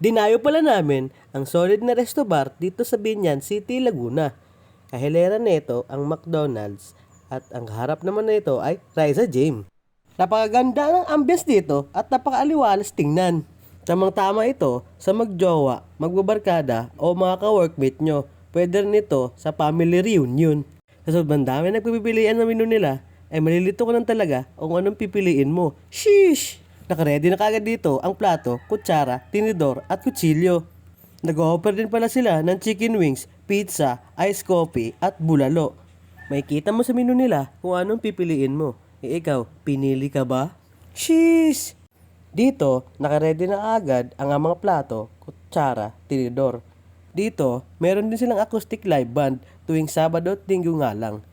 Dinayo pala namin ang solid na resto bar dito sa Binyan City, Laguna. Kahilera nito ang McDonald's at ang harap naman nito ay Raisa Gym. Napakaganda ng ambience dito at napakaaliwalas tingnan. Tamang-tama ito sa magjowa, magbabarkada o mga ka-workmate nyo. Pwede rin ito sa family reunion. Sa sobrang dami nagpipilian ng menu nila, ay malilito ko lang talaga kung anong pipiliin mo. Sheesh! Nakaready na kagad dito ang plato, kutsara, tinidor at kutsilyo. Nag-offer din pala sila ng chicken wings, pizza, ice coffee at bulalo. May kita mo sa menu nila kung anong pipiliin mo. Ikaw, pinili ka ba? Sheesh! Dito, nakaready na agad ang mga plato, kutsara, tinidor. Dito, meron din silang acoustic live band tuwing Sabado at Linggo nga lang.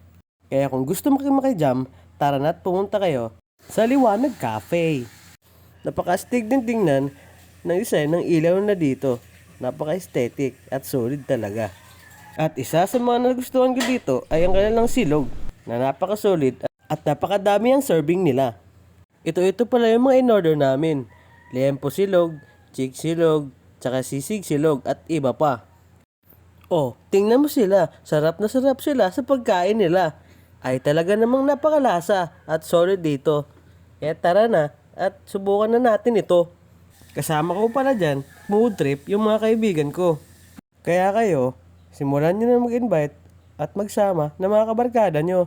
Kaya kung gusto makijam, tara na't pumunta kayo sa Liwanag Cafe. Napaka-astig din tingnan ng design ng ilaw na dito. Napaka-aesthetic at solid talaga. At isa sa mga nagustuhan ko dito ay ang kanilang silog na napaka-solid at napakadami ang serving nila. Ito pala yung mga in-order namin. Liempo silog, chick silog, tsaka sisig silog at iba pa. Oh, tingnan mo sila. Sarap na sarap sila sa pagkain nila. Ay talaga namang napakalasa at solid dito. Kaya tara na at subukan na natin ito. Kasama ko pala dyan, mood trip yung mga kaibigan ko. Kaya kayo, simulan nyo na mag-invite at magsama na mga kabarkada nyo.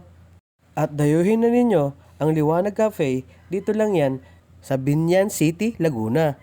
At dayuhin na ninyo ang Liwanag Cafe, dito lang yan sa Binyan City, Laguna.